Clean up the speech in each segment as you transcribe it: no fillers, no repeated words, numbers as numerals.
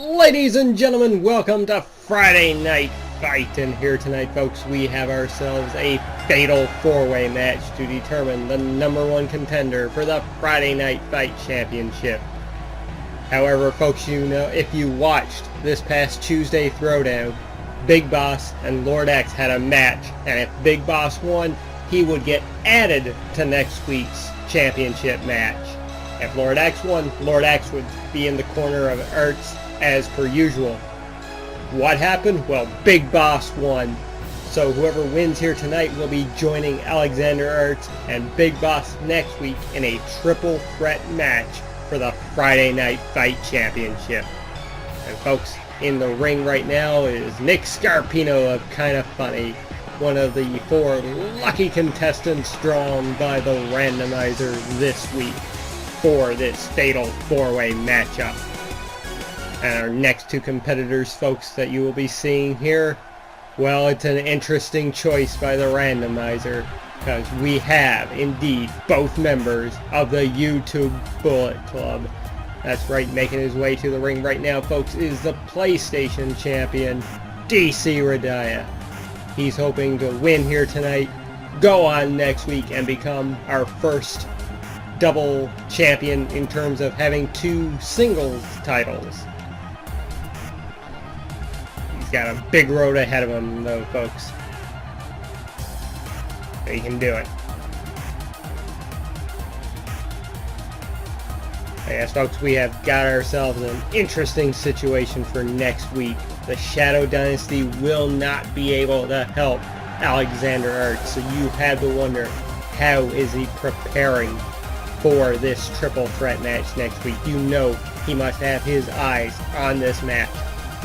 Ladies and gentlemen, welcome to Friday Night Fight, and here tonight, folks, we have ourselves a fatal four-way match to determine the #1 contender for the Friday Night Fight Championship. However, folks, you know, if you watched this past Tuesday Throwdown, Big Boss and Lord X had a match, and if Big Boss won, he would get added to next week's championship match. If Lord X won, Lord X would be in the corner of Ertz as per usual. What happened? Well, Big Boss won. So whoever wins here tonight will be joining Alexander Ertz and Big Boss next week in a triple threat match for the Friday Night Fight Championship. And folks, in the ring right now is Nick Scarpino of Kinda Funny, one of the 4 lucky contestants drawn by the randomizer this week for this fatal 4-way matchup. And our next 2 competitors, folks, that you will be seeing here, well, it's an interesting choice by the randomizer, because we have, indeed, both members of the YouTube Bullet Club. That's right, making his way to the ring right now, folks, is the PlayStation champion, DCRediah. He's hoping to win here tonight, go on next week, and become our first double champion in terms of having 2 singles titles. Got a big road ahead of him, though, folks. He can do it. Yes, folks, we have got ourselves an interesting situation for next week. The Shadow Dynasty will not be able to help Alexander Ertz, so you had to wonder, how is he preparing for this triple threat match next week? You know he must have his eyes on this match,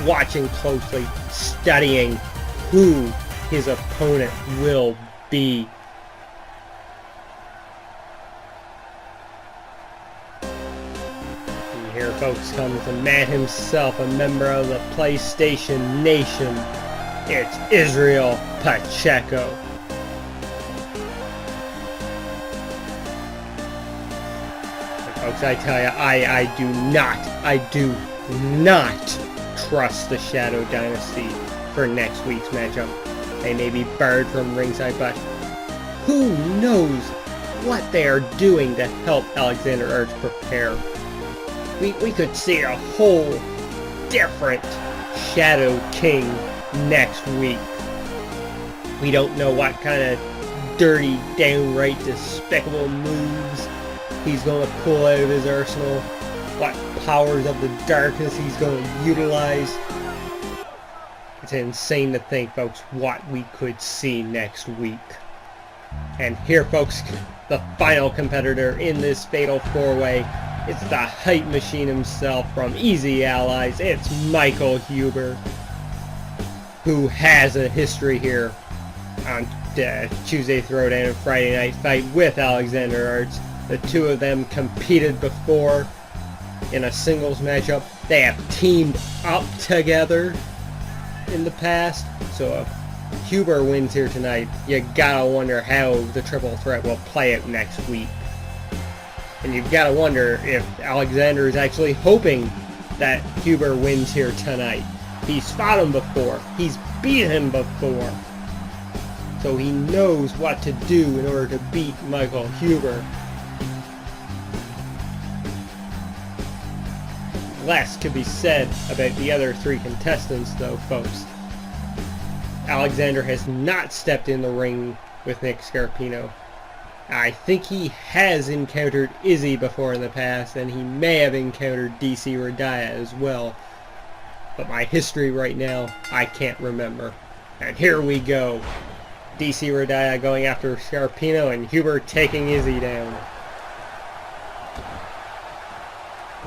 watching closely, studying who his opponent will be. And here, folks, comes the man himself, a member of the PlayStation Nation. It's Israel Pacheco. And folks, I tell you, I do not trust the Shadow Dynasty for next week's matchup. They may be barred from ringside, but who knows what they are doing to help Alexander Ertz prepare. We could see a whole different Shadow King next week. We don't know what kind of dirty, downright despicable moves he's going to pull out of his arsenal, what powers of the darkness he's going to utilize. It's insane to think, folks, what we could see next week. And here, folks, the final competitor in this fatal 4-way. It's the hype machine himself from Easy Allies. It's Michael Huber, who has a history here on Tuesday Throwdown and Friday Night Fight with Alexander Ertz. The 2 of them competed before in a singles matchup. They have teamed up together in the past, so if Huber wins here tonight, you gotta wonder how the triple threat will play out next week. And you've gotta wonder if Alexander is actually hoping that Huber wins here tonight. He's fought him before, he's beat him before, so he knows what to do in order to beat Michael Huber. Less could be said about the other 3 contestants, though, folks. Alexander has not stepped in the ring with Nick Scarpino. I think he has encountered Izzy before in the past, and he may have encountered DCRediah as well. But my history right now, I can't remember. And here we go. DCRediah going after Scarpino, and Huber taking Izzy down.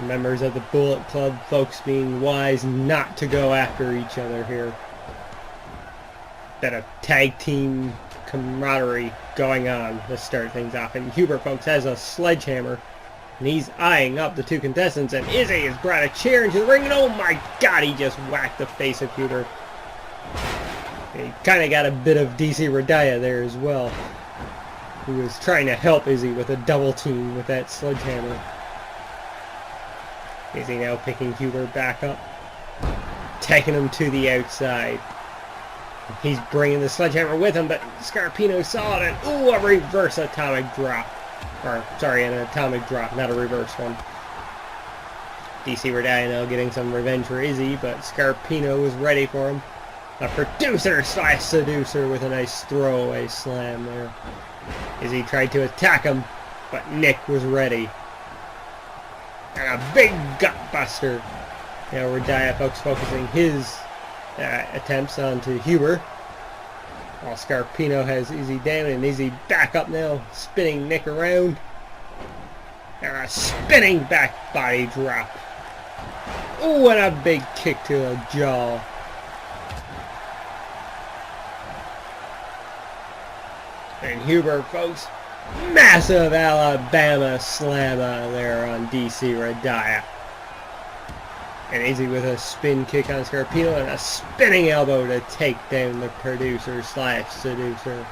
Members of the Bullet Club, folks, being wise not to go after each other here. Bit of tag team camaraderie going on to start things off. And Huber, folks, has a sledgehammer, and he's eyeing up the 2 contestants, and Izzy has brought a chair into the ring, and oh my god, he just whacked the face of Huber. He kind of got a bit of DCRediah there as well, who was trying to help Izzy with a double team with that sledgehammer. Izzy now picking Huber back up. taking him to the outside. He's bringing the sledgehammer with him, but Scarpino saw it, and ooh, a reverse atomic drop. Or, sorry, an atomic drop, not a reverse one. DCRediah now getting some revenge for Izzy, but Scarpino was ready for him. A producer slash seducer with a nice throwaway slam there. Izzy tried to attack him, but Nick was ready. And a big gut buster. Now Redaya folks focusing his attempts onto Huber. While Scarpino has Izzy down, and Izzy back up now, spinning Nick around. And a spinning back body drop. Ooh, and a big kick to the jaw. And Huber, folks, massive Alabama slammer there on DCRediah. And Izzy with a spin kick on Scarpino and a spinning elbow to take down the producer slash seducer.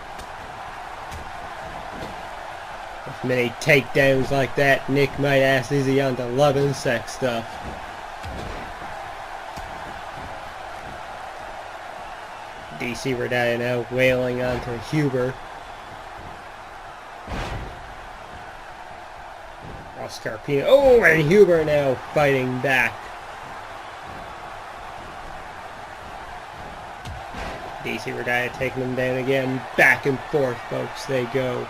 With many takedowns like that, Nick might ask Izzy on to love and sex stuff. DCRediah now wailing onto Huber. While Scarpino, oh, and Huber now fighting back. DCRediah taking them down again. Back and forth, folks, they go.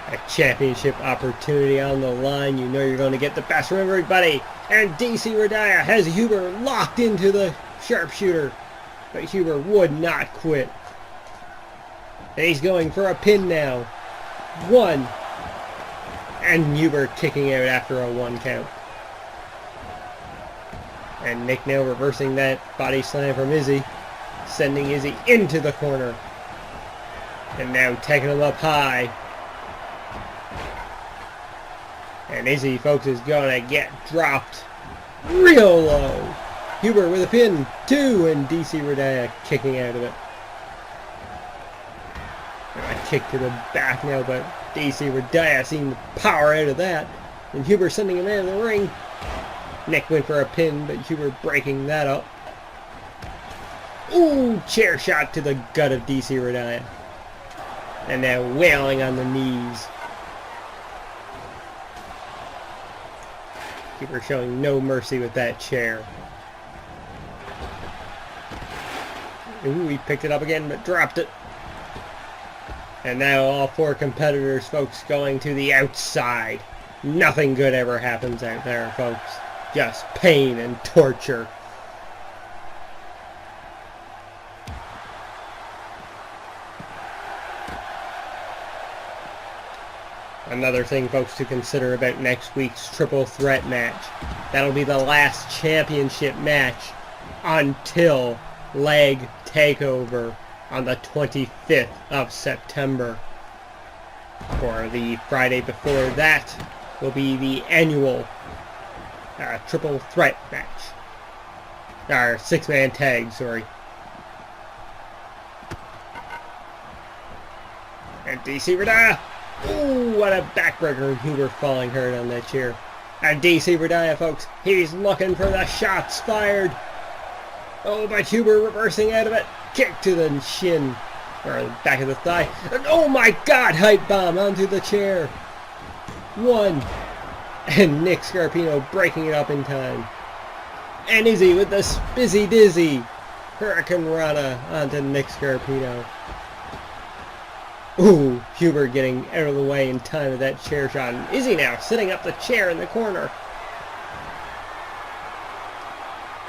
A championship opportunity on the line. You know you're going to get the best from everybody. And DCRediah has Huber locked into the sharpshooter. But Huber would not quit. And he's going for a pin now. One. And Huber kicking out after a 1 count. And Nick now reversing that body slam from Izzy. Sending Izzy into the corner. And now taking him up high. And Izzy, folks, is going to get dropped real low. Huber with a pin, 2, and DCRediah kicking out of it. And a kick to the back now, but DCRediah seemed to power out of that. And Huber sending him out of the ring. Nick went for a pin, but Huber breaking that up. Ooh, chair shot to the gut of DCRediah. And now wailing on the knees. Huber showing no mercy with that chair. Ooh, he picked it up again, but dropped it. And now all 4 competitors, folks, going to the outside. Nothing good ever happens out there, folks. Just pain and torture. Another thing, folks, to consider about next week's triple threat match. That'll be the last championship match until Leg Takeover on the 25th of September. For the Friday before that will be the annual triple threat match. Or 6-man tag, sorry. And DCRediah. Ooh, what a backbreaker, and Huber falling hard on that chair. And DCRediah, folks, he's looking for the shots fired. Oh, but Huber reversing out of it. Kick to the shin, or the back of the thigh. And oh my God, hype bomb onto the chair. 1. And Nick Scarpino breaking it up in time. And Izzy with the spizzy dizzy. Hurricane Rana onto Nick Scarpino. Ooh, Huber getting out of the way in time of that chair shot. And Izzy now setting up the chair in the corner.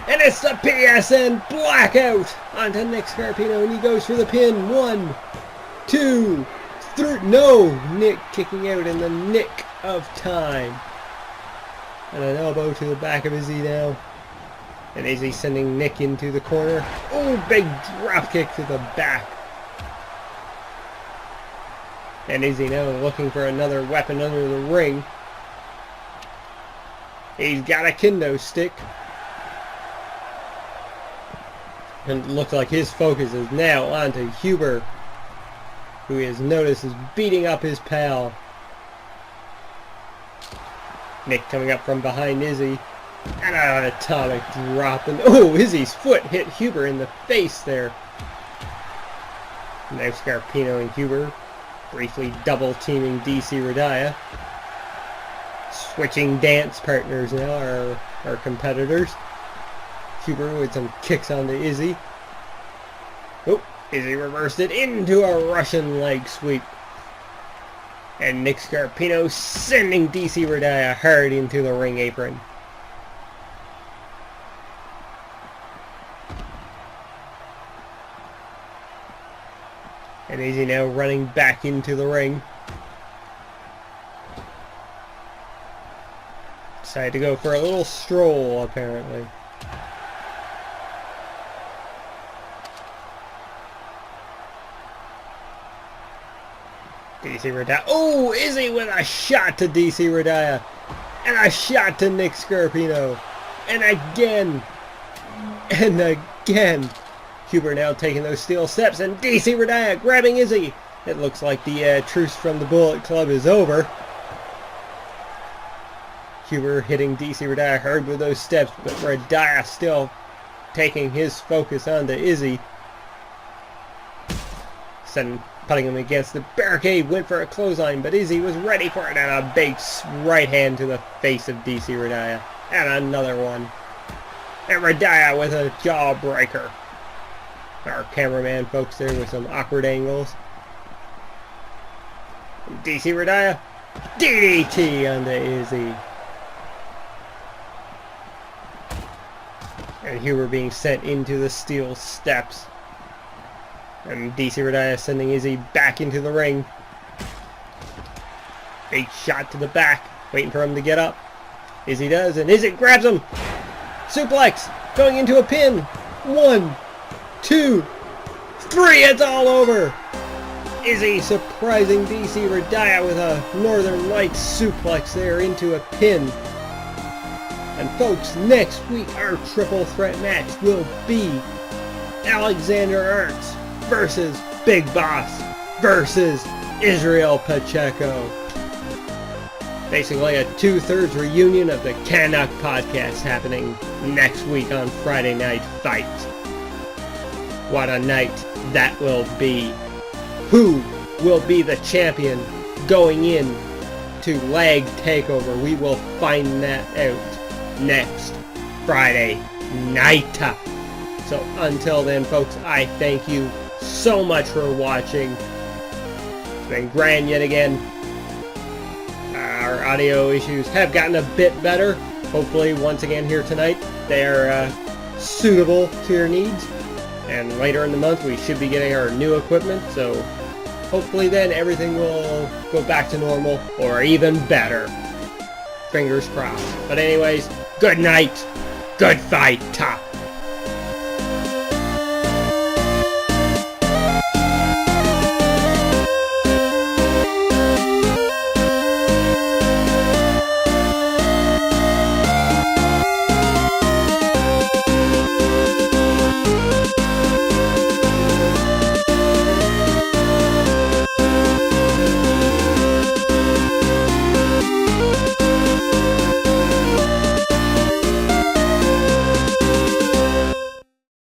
And it's the PSN blackout onto Nick Scarpino, and he goes for the pin. 1, 2, 3. No! Nick kicking out in the nick of time. And an elbow to the back of Izzy now. And Izzy sending Nick into the corner. Oh, big drop kick to the back. And Izzy now looking for another weapon under the ring. He's got a kendo stick. And it looks like his focus is now onto Huber, who he has noticed is beating up his pal. Nick coming up from behind Izzy. And an atomic drop. And oh, Izzy's foot hit Huber in the face there. Now Scarpino and Huber briefly double teaming DCRediah. Switching dance partners now, our competitors. Huber with some kicks onto Izzy. Oh, Izzy reversed it into a Russian leg sweep. And Nick Scarpino sending DCRediah hard into the ring apron. And Izzy now running back into the ring. Decided to go for a little stroll, apparently. DCRediah. Oh, Izzy with a shot to DCRediah. And a shot to Nick Scarpino. And again. And again. Huber now taking those steel steps. And DCRediah grabbing Izzy. It looks like the truce from the Bullet Club is over. Huber hitting DCRediah hard with those steps. But Rediah still taking his focus onto Izzy. Putting him against the barricade, went for a clothesline, but Izzy was ready for it, and a big right hand to the face of DCRediah, and another one. And Rediah with a jawbreaker. Our cameraman folks there with some awkward angles. DCRediah, DDT onto Izzy. And Huber being sent into the steel steps. And DCRediah sending Izzy back into the ring. Big shot to the back. Waiting for him to get up. Izzy does, and Izzy grabs him. Suplex. Going into a pin. 1, 2, 3. It's all over. Izzy surprising DCRediah with a Northern Lights suplex there into a pin. And folks, next week our triple threat match will be Alexander Arts versus Big Boss versus Israel Pacheco. Basically a 2/3 reunion of the Canuck podcast happening next week on Friday Night Fight. What a night that will be. Who will be the champion going in to Lag Takeover? We will find that out next Friday night. So until then, folks, I thank you so much for watching. It's been grand yet again. Our audio issues have gotten a bit better. Hopefully, once again here tonight, they are suitable to your needs. And later in the month, we should be getting our new equipment. So hopefully then everything will go back to normal or even better. Fingers crossed. But anyways, good night. Good fight.